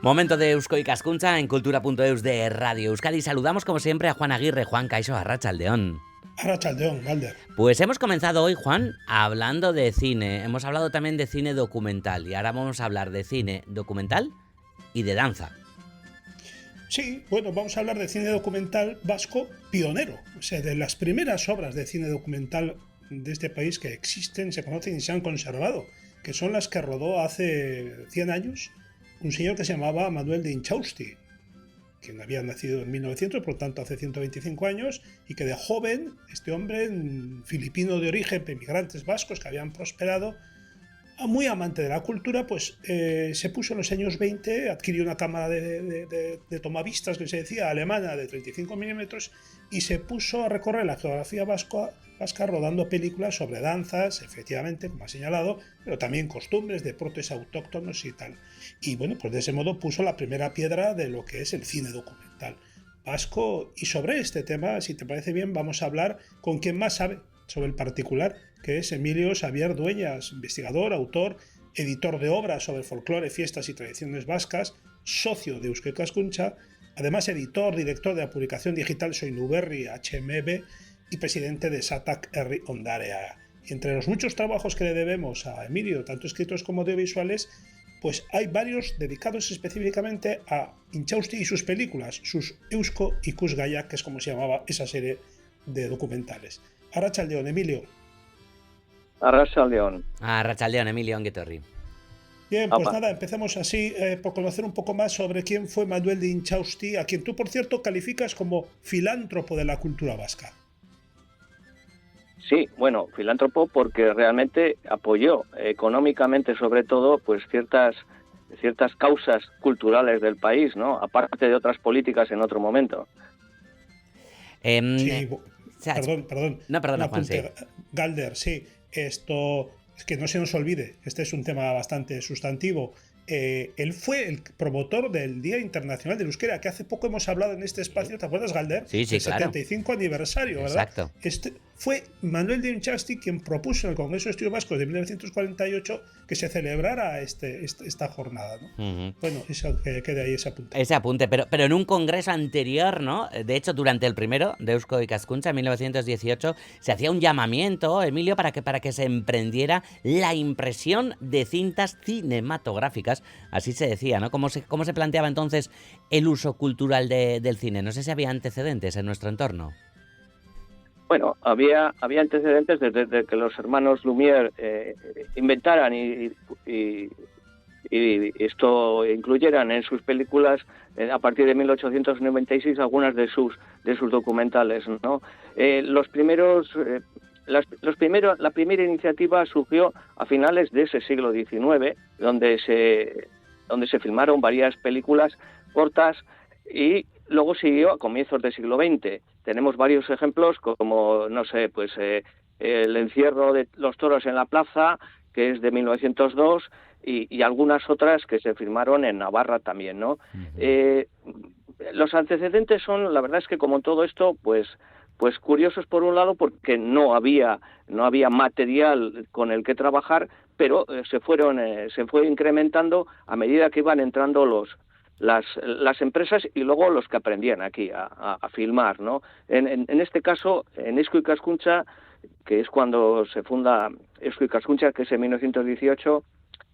Momento de Eusko Ikaskuntza en cultura.eus de Radio Euskadi. Saludamos como siempre a Juan Aguirre. Juan, kaixo, arratsaldeon. Arratsaldeon, Galder. Pues hemos comenzado hoy, Juan, hablando de cine. Hemos hablado también de cine documental y ahora vamos a hablar de cine documental y de danza. Sí, bueno, vamos a hablar de cine documental vasco pionero. O sea, de las primeras obras de cine documental de este país que existen, se conocen y se han conservado, que son las que rodó hace 100 años un señor que se llamaba Manuel de Inchausti, quien había nacido en 1900, por lo tanto hace 125 años, y que de joven, este hombre filipino de origen, emigrantes vascos que habían prosperado, muy amante de la cultura, pues se puso en los años 20, adquirió una cámara de tomavistas, que se decía, alemana, de 35 milímetros, y se puso a recorrer la geografía vasca rodando películas sobre danzas, efectivamente, como ha señalado, pero también costumbres, deportes autóctonos y tal. Y bueno, pues de ese modo puso la primera piedra de lo que es el cine documental vasco. Y sobre este tema, si te parece bien, vamos a hablar con quien más sabe sobre el particular, que es Emilio Xavier Dueñas, investigador, autor, editor de obras sobre folclore, fiestas y tradiciones vascas, socio de Eusko Ikaskuntza, además editor, director de la publicación digital Soinuberri HMB y presidente de Satak Herri Ondarea. Y entre los muchos trabajos que le debemos a Emilio, tanto escritos como audiovisuales, pues hay varios dedicados específicamente a Inchausti y sus películas, sus Eusko Ikusgaia, que es como se llamaba esa serie de documentales. Arratsaldeon, Emilio. Arratsaldeon. Arratsaldeon, Emilio, ongi etorri. Bien, pues nada, empecemos así por conocer un poco más sobre quién fue Manuel de Inchausti, a quien tú, por cierto, calificas como filántropo de la cultura vasca. Sí, bueno, filántropo porque realmente apoyó económicamente, sobre todo, pues ciertas causas culturales del país, ¿no? Aparte de otras políticas en otro momento. Sí, perdón. No, perdona, Juan, sí. Galder, sí. Esto es que no se nos olvide, este es un tema bastante sustantivo. Él fue el promotor del Día Internacional del Euskera, que hace poco hemos hablado en este espacio, ¿te acuerdas, Galder? Sí, el claro. 75 aniversario, ¿verdad? Exacto. Fue Manuel de Inchausti quien propuso en el Congreso de Estudios Vascos de 1948 que se celebrara esta jornada, ¿no? Uh-huh. Bueno, eso que quede ahí ese apunte. Ese apunte, pero en un congreso anterior, ¿no? De hecho, durante el primero de Eusko Ikaskuntza en 1918 se hacía un llamamiento, Emilio, para que se emprendiera la impresión de cintas cinematográficas. Así se decía, ¿no? ¿Cómo se planteaba entonces el uso cultural del cine? No sé si había antecedentes en nuestro entorno. Bueno, había antecedentes desde que los hermanos Lumière inventaran y esto incluyeran en sus películas a partir de 1896 algunas de sus documentales, ¿no? La primera iniciativa surgió a finales de ese siglo XIX, donde se filmaron varias películas cortas y luego siguió a comienzos del siglo XX. Tenemos varios ejemplos como, no sé, pues el encierro de los toros en la plaza, que es de 1902, y algunas otras que se filmaron en Navarra también, ¿no? Uh-huh. Los antecedentes son, la verdad es que como todo esto, pues curiosos por un lado porque no había material con el que trabajar, pero se fue incrementando a medida que iban entrando las empresas y luego los que aprendían aquí a filmar, ¿no? En este caso, en Eusko Ikaskuntza, que es cuando se funda Eusko Ikaskuntza, que es en 1918,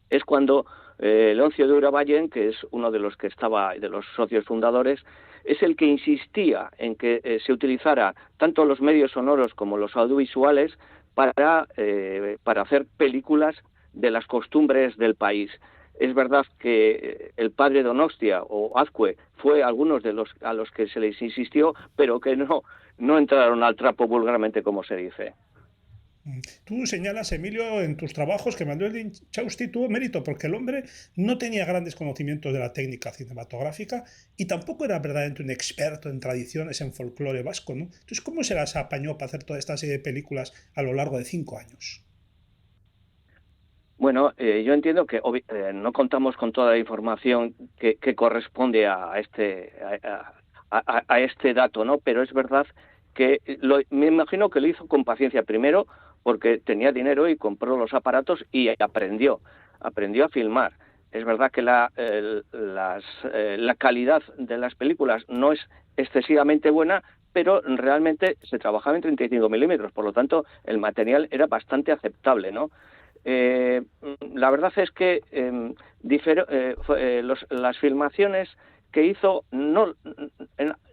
es cuando Leoncio de Uraballen, que es uno de los que estaba, de los socios fundadores, es el que insistía en que se utilizara tanto los medios sonoros como los audiovisuales para hacer películas de las costumbres del país. Es verdad que el padre Donostia o Azcue fue algunos de los a los que se les insistió, pero que no entraron al trapo vulgarmente, como se dice. Tú señalas, Emilio, en tus trabajos que Manuel de Inchausti tuvo mérito porque el hombre no tenía grandes conocimientos de la técnica cinematográfica y tampoco era verdaderamente un experto en tradiciones, en folclore vasco, ¿no? Entonces, ¿cómo se las apañó para hacer toda esta serie de películas a lo largo de 5 años? Bueno, yo entiendo que no contamos con toda la información que corresponde a este dato, ¿no? Pero es verdad que me imagino que lo hizo con paciencia primero porque tenía dinero y compró los aparatos y aprendió a filmar. Es verdad que la calidad de las películas no es excesivamente buena, pero realmente se trabajaba en 35 milímetros, por lo tanto el material era bastante aceptable, ¿no? La verdad es que las filmaciones que hizo no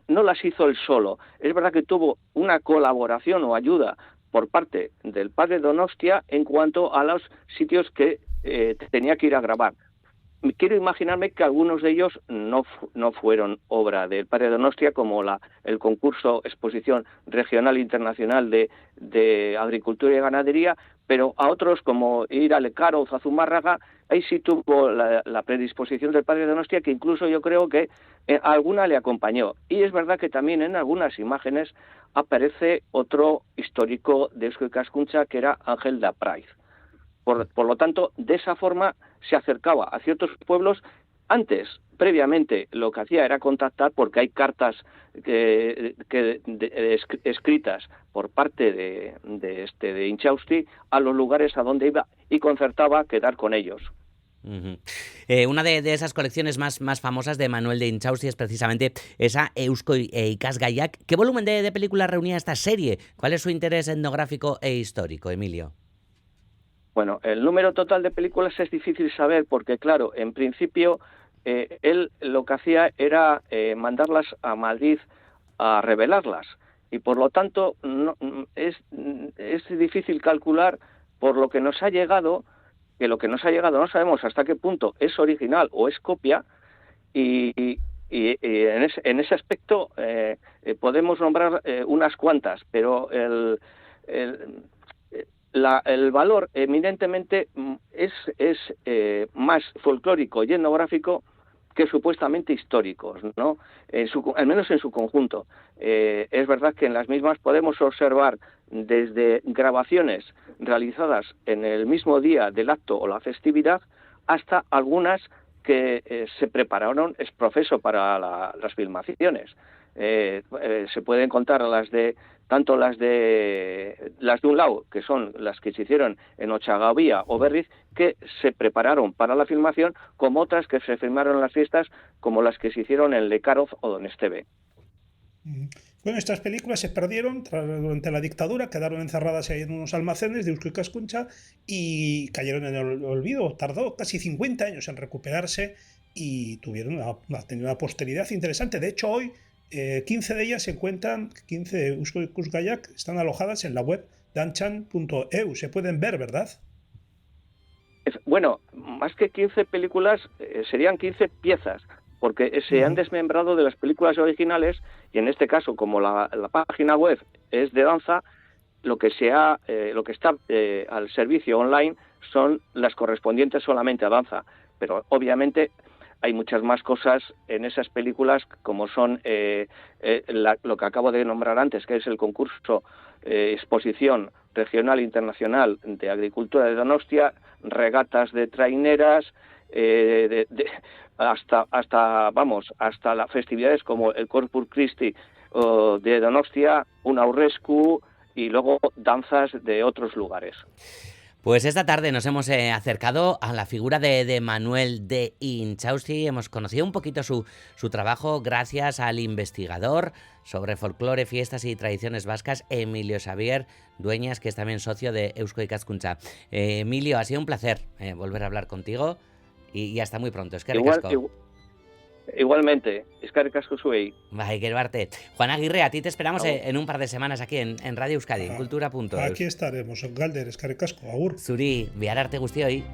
las hizo él solo. Es verdad que tuvo una colaboración o ayuda por parte del padre Donostia en cuanto a los sitios que tenía que ir a grabar. Quiero imaginarme que algunos de ellos no fueron obra del padre Donostia, como el concurso Exposición Regional Internacional de Agricultura y Ganadería, pero a otros, como ir a Lecaro o Zazumárraga, ahí sí tuvo la predisposición del padre Donostia, que incluso yo creo que alguna le acompañó. Y es verdad que también en algunas imágenes aparece otro histórico de Eusko Ikaskuntza, que era Ángel Dapraiz. Por lo tanto, de esa forma se acercaba a ciertos pueblos. Antes, previamente, lo que hacía era contactar, porque hay cartas escritas por parte de Inchausti a los lugares a donde iba y concertaba quedar con ellos. Uh-huh. Una de esas colecciones más famosas de Manuel de Inchausti es precisamente esa Eusko Ikasgaiak. ¿Qué volumen de películas reunía esta serie? ¿Cuál es su interés etnográfico e histórico, Emilio? Bueno, el número total de películas es difícil saber porque, claro, en principio él lo que hacía era mandarlas a Madrid a revelarlas y, por lo tanto, es difícil calcular por lo que nos ha llegado, que lo que nos ha llegado no sabemos hasta qué punto es original o es copia y en ese aspecto podemos nombrar unas cuantas, pero el valor eminentemente es más folclórico y etnográfico que supuestamente históricos, ¿no? Al menos en su conjunto. Es verdad que en las mismas podemos observar desde grabaciones realizadas en el mismo día del acto o la festividad hasta algunas que se prepararon ex professo para las filmaciones. Se pueden contar tanto las de un lado, que son las que se hicieron en Ochagavía o Berriz, que se prepararon para la filmación, como otras que se filmaron en las fiestas, como las que se hicieron en Lecaroz o Donesteve. Bueno, estas películas se perdieron durante la dictadura, quedaron encerradas ahí en unos almacenes de Eusko Ikaskuntza y cayeron en el olvido. Tardó casi 50 años en recuperarse y tuvieron una posteridad interesante. De hecho, hoy 15 de ellas se encuentran, 15 de Eusko Ikasgaiak están alojadas en la web danchan.eu. Se pueden ver, ¿verdad? Bueno, más que 15 películas, serían 15 piezas, porque se han desmembrado de las películas originales y en este caso, como la página web es de danza, lo que está al servicio online son las correspondientes solamente a danza, pero obviamente hay muchas más cosas en esas películas, como son lo que acabo de nombrar antes, que es el concurso Exposición Regional Internacional de Agricultura de Donostia, regatas de traineras, hasta las festividades como el Corpus Christi de Donostia, un aurrescu y luego danzas de otros lugares. Pues esta tarde nos hemos acercado a la figura de Manuel de Inchausti. Hemos conocido un poquito su trabajo gracias al investigador sobre folclore, fiestas y tradiciones vascas, Emilio Xavier Dueñas, que es también socio de Eusko Ikaskuntza. Emilio, ha sido un placer volver a hablar contigo y hasta muy pronto. Eskerrik asko. Igualmente, eskerrik asko zuei. Bai, gero arte. Juan Aguirre, a ti te esperamos en un par de semanas aquí en Radio Euskadi, en Kultura.eus. Aquí estaremos, Galder, eskerrik asko, agur. Zuri, bihar arte guztioi.